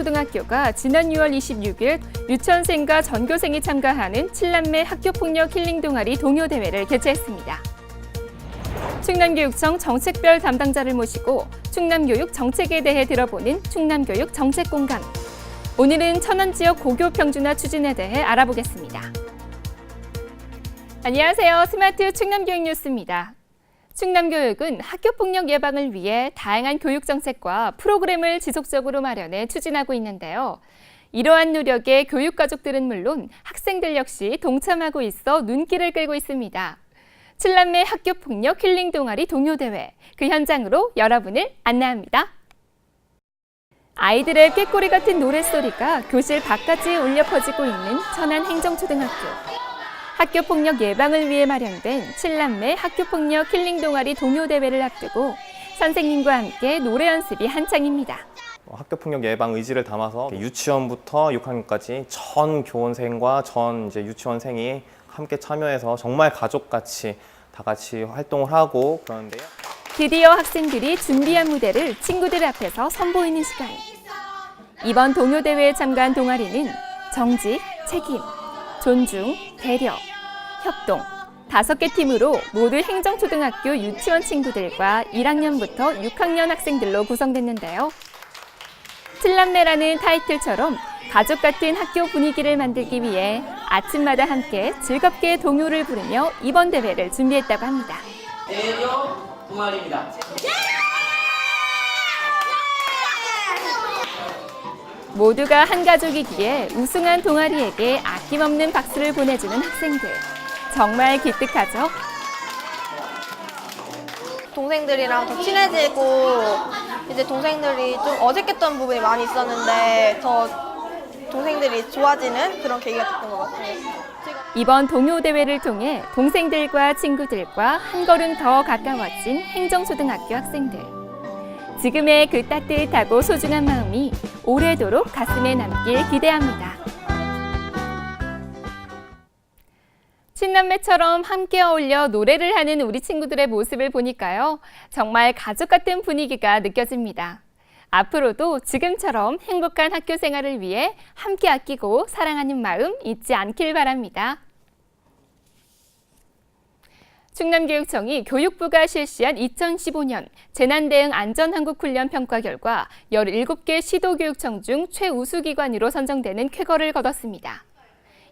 행정초등학교가 지난 6월 26일 유치원생과 전교생이 참가하는 7남매 학교폭력 힐링 동아리 동요대회를 개최했습니다. 충남교육청 정책별 담당자를 모시고 충남교육 정책에 대해 들어보는 충남교육 정책공감. 오늘은 천안 지역 고교 평준화 추진에 대해 알아보겠습니다. 안녕하세요. 스마트 충남교육 뉴스입니다. 충남교육은 학교폭력 예방을 위해 다양한 교육 정책과 프로그램을 지속적으로 마련해 추진하고 있는데요. 이러한 노력에 교육가족들은 물론 학생들 역시 동참하고 있어 눈길을 끌고 있습니다. 7남매 학교폭력 힐링 동아리 동요대회, 그 현장으로 여러분을 안내합니다. 아이들의 꾀꼬리 같은 노랫소리가 교실 밖까지 울려 퍼지고 있는 천안 행정초등학교. 학교폭력 예방을 위해 마련된 7남매 학교폭력 힐링 동아리 동요대회를 앞두고 선생님과 함께 노래 연습이 한창입니다. 학교폭력 예방 의지를 담아서 유치원부터 6학년까지 전 교원생과 전 유치원생이 함께 참여해서 정말 가족같이 다 같이 활동을 하고 그러는데요. 드디어 학생들이 준비한 무대를 친구들 앞에서 선보이는 시간. 이번 동요대회에 참가한 동아리는 정직, 책임, 존중, 배려, 협동 5개 팀으로 모두 행정초등학교 유치원 친구들과 1학년부터 6학년 학생들로 구성됐는데요. 7남매라는 타이틀처럼 가족 같은 학교 분위기를 만들기 위해 아침마다 함께 즐겁게 동요를 부르며 이번 대회를 준비했다고 합니다. 배려 동아리입니다. 모두가 한 가족이기에 우승한 동아리에게 아낌없는 박수를 보내주는 학생들. 정말 기특하죠? 동생들이랑 더 친해지고 이제 동생들이 좀 어색했던 부분이 많이 있었는데 더 동생들이 좋아지는 그런 계기가 됐던 것 같아요. 이번 동요대회를 통해 동생들과 친구들과 한 걸음 더 가까워진 행정초등학교 학생들. 지금의 그 따뜻하고 소중한 마음이 오래도록 가슴에 남길 기대합니다. 친남매처럼 함께 어울려 노래를 하는 우리 친구들의 모습을 보니까요. 정말 가족 같은 분위기가 느껴집니다. 앞으로도 지금처럼 행복한 학교 생활을 위해 함께 아끼고 사랑하는 마음 잊지 않길 바랍니다. 충남교육청이 교육부가 실시한 2015년 재난대응 안전한국훈련 평가 결과 17개 시도교육청 중 최우수기관으로 선정되는 쾌거를 거뒀습니다.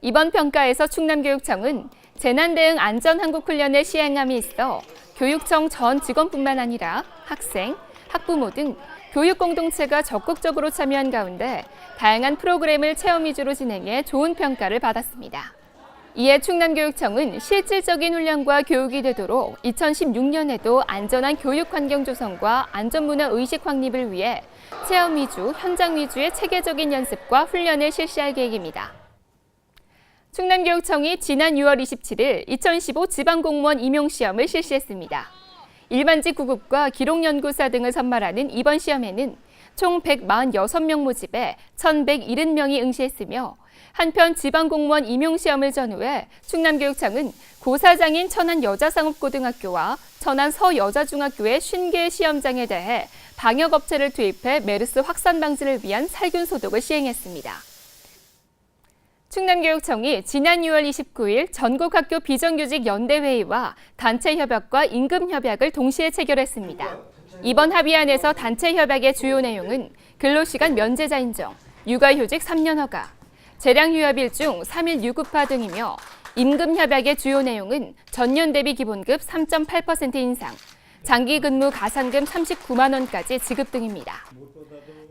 이번 평가에서 충남교육청은 재난대응 안전한국훈련의 시행함이 있어 교육청 전 직원뿐만 아니라 학생, 학부모 등 교육공동체가 적극적으로 참여한 가운데 다양한 프로그램을 체험 위주로 진행해 좋은 평가를 받았습니다. 이에 충남교육청은 실질적인 훈련과 교육이 되도록 2016년에도 안전한 교육 환경 조성과 안전문화 의식 확립을 위해 체험 위주, 현장 위주의 체계적인 연습과 훈련을 실시할 계획입니다. 충남교육청이 지난 6월 27일 2015 지방공무원 임용시험을 실시했습니다. 일반직 9급과 기록연구사 등을 선발하는 이번 시험에는 총 146명 모집에 1,170명이 응시했으며 한편 지방공무원 임용시험을 전후해 충남교육청은 고사장인 천안여자상업고등학교와 천안 서여자중학교의 50개의 시험장에 대해 방역업체를 투입해 메르스 확산 방지를 위한 살균 소독을 시행했습니다. 충남교육청이 지난 6월 29일 전국학교 비정규직 연대회의와 단체협약과 임금협약을 동시에 체결했습니다. 이번 합의안에서 단체협약의 주요 내용은 근로시간 면제자 인정, 육아휴직 3년 허가, 재량휴업일 중 3일 유급화 등이며 임금협약의 주요 내용은 전년 대비 기본급 3.8% 인상, 장기근무 가산금 39만 원까지 지급 등입니다.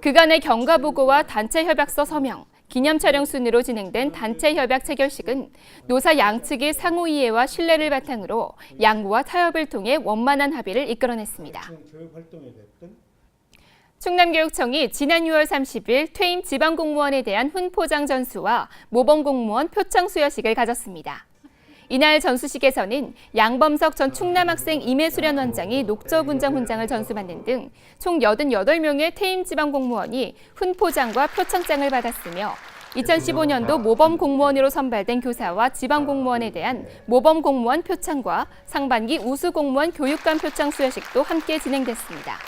그간의 경과보고와 단체협약서 서명, 기념촬영 순으로 진행된 단체협약 체결식은 노사 양측의 상호이해와 신뢰를 바탕으로 양보와 타협을 통해 원만한 합의를 이끌어냈습니다. 충남교육청이 지난 6월 30일 퇴임 지방공무원에 대한 훈포장 전수와 모범공무원 표창 수여식을 가졌습니다. 이날 전수식에서는 양범석 전 충남학생 임해수련원장이 녹저군장 훈장을 전수받는 등 총 88명의 퇴임 지방공무원이 훈포장과 표창장을 받았으며 2015년도 모범공무원으로 선발된 교사와 지방공무원에 대한 모범공무원 표창과 상반기 우수공무원 교육감 표창 수여식도 함께 진행됐습니다.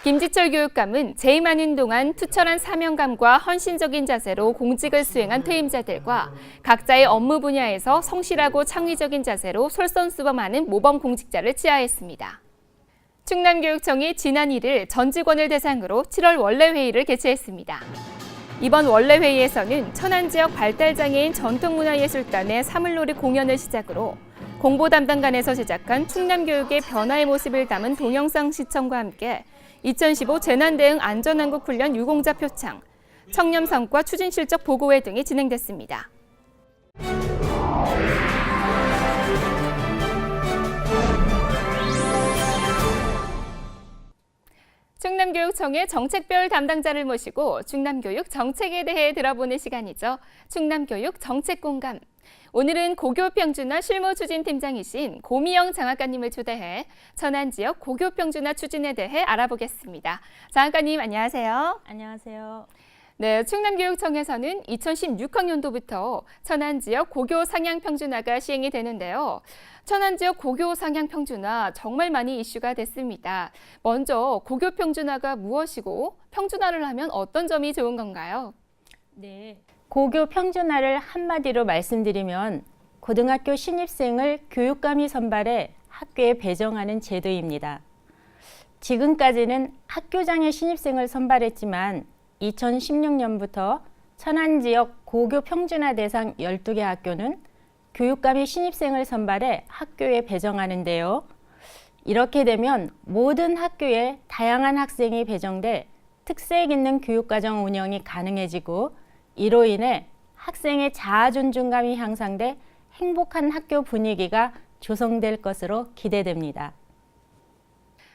김지철 교육감은 재임하는 동안 투철한 사명감과 헌신적인 자세로 공직을 수행한 퇴임자들과 각자의 업무 분야에서 성실하고 창의적인 자세로 솔선수범하는 모범 공직자를 치하했습니다. 충남교육청이 지난 1일 전 직원을 대상으로 7월 원래회의를 개최했습니다. 이번 원래회의에서는 천안 지역 발달장애인 전통문화예술단의 사물놀이 공연을 시작으로 공보 담당관에서 제작한 충남교육의 변화의 모습을 담은 동영상 시청과 함께 2015 재난대응 안전한국훈련 유공자 표창, 청렴 성과 추진 실적 보고회 등이 진행됐습니다. 충남교육청의 정책별 담당자를 모시고 충남교육 정책에 대해 들어보는 시간이죠. 충남교육 정책공감. 오늘은 고교평준화 실무추진팀장이신 고미영 장학관님을 초대해 천안 지역 고교평준화 추진에 대해 알아보겠습니다. 장학관님 안녕하세요. 안녕하세요. 네, 충남교육청에서는 2016학년도부터 천안 지역 고교 상향 평준화가 시행이 되는데요. 천안 지역 고교 상향 평준화 정말 많이 이슈가 됐습니다. 먼저 고교 평준화가 무엇이고 평준화를 하면 어떤 점이 좋은 건가요? 네, 고교 평준화를 한마디로 말씀드리면 고등학교 신입생을 교육감이 선발해 학교에 배정하는 제도입니다. 지금까지는 학교장의 신입생을 선발했지만 2016년부터 천안 지역 고교 평준화 대상 12개 학교는 교육감이 신입생을 선발해 학교에 배정하는데요. 이렇게 되면 모든 학교에 다양한 학생이 배정돼 특색 있는 교육과정 운영이 가능해지고 이로 인해 학생의 자아 존중감이 향상돼 행복한 학교 분위기가 조성될 것으로 기대됩니다.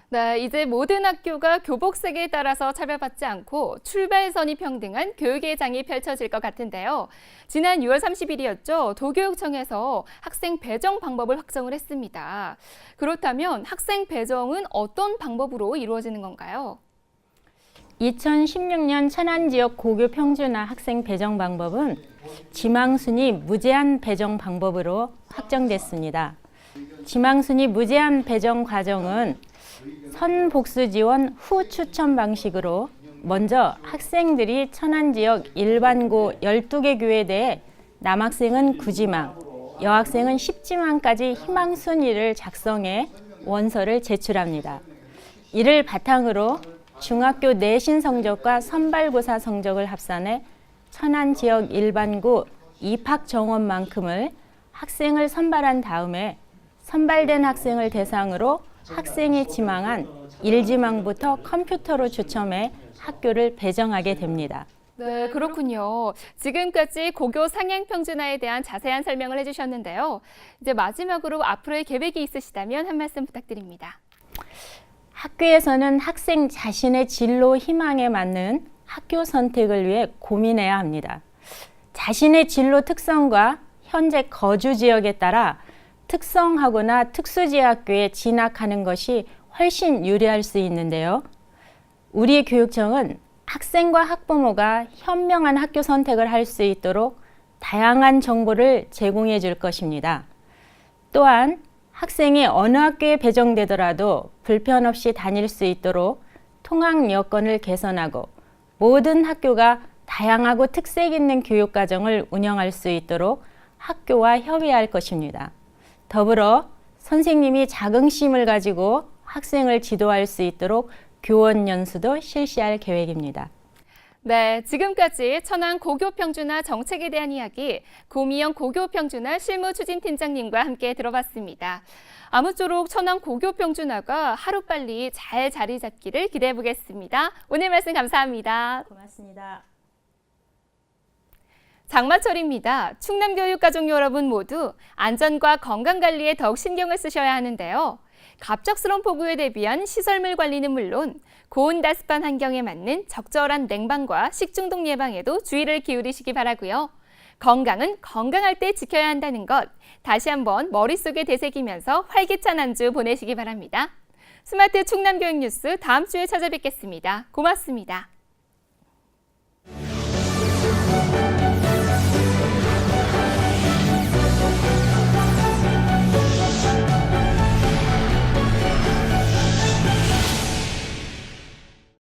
네, 이제 모든 학교가 교복색에 따라서 차별받지 않고 출발선이 평등한 교육의 장이 펼쳐질 것 같은데요. 지난 6월 30일이었죠. 도교육청에서 학생 배정 방법을 확정을 했습니다. 그렇다면 학생 배정은 어떤 방법으로 이루어지는 건가요? 2016년 천안 지역 고교 평준화 학생 배정 방법은 지망순위 무제한 배정 방법으로 확정됐습니다. 지망순위 무제한 배정 과정은 선복수 지원 후 추천 방식으로 먼저 학생들이 천안 지역 일반고 12개 교에 대해 남학생은 9지망, 여학생은 10지망까지 희망 순위를 작성해 원서를 제출합니다. 이를 바탕으로 중학교 내신 성적과 선발고사 성적을 합산해 천안 지역 일반고 입학 정원만큼을 학생을 선발한 다음에 선발된 학생을 대상으로 학생이 지망한 1지망부터 컴퓨터로 추첨해 학교를 배정하게 됩니다. 네, 그렇군요. 지금까지 고교 상향 평준화에 대한 자세한 설명을 해주셨는데요. 이제 마지막으로 앞으로의 계획이 있으시다면 한 말씀 부탁드립니다. 학교에서는 학생 자신의 진로 희망에 맞는 학교 선택을 위해 고민해야 합니다. 자신의 진로 특성과 현재 거주 지역에 따라 특성화고나 특수지학교에 진학하는 것이 훨씬 유리할 수 있는데요. 우리 교육청은 학생과 학부모가 현명한 학교 선택을 할 수 있도록 다양한 정보를 제공해 줄 것입니다. 또한 학생이 어느 학교에 배정되더라도 불편 없이 다닐 수 있도록 통학 여건을 개선하고 모든 학교가 다양하고 특색 있는 교육과정을 운영할 수 있도록 학교와 협의할 것입니다. 더불어 선생님이 자긍심을 가지고 학생을 지도할 수 있도록 교원 연수도 실시할 계획입니다. 네, 지금까지 천안 고교평준화 정책에 대한 이야기 고미영 고교평준화 실무추진팀장님과 함께 들어봤습니다. 아무쪼록 천안 고교평준화가 하루빨리 잘 자리 잡기를 기대해 보겠습니다. 오늘 말씀 감사합니다. 고맙습니다. 장마철입니다. 충남교육가족 여러분 모두 안전과 건강관리에 더욱 신경을 쓰셔야 하는데요. 갑작스러운 폭우에 대비한 시설물 관리는 물론 고온다습한 환경에 맞는 적절한 냉방과 식중독 예방에도 주의를 기울이시기 바라고요. 건강은 건강할 때 지켜야 한다는 것 다시 한번 머릿속에 되새기면서 활기찬 한 주 보내시기 바랍니다. 스마트 충남교육 뉴스 다음 주에 찾아뵙겠습니다. 고맙습니다.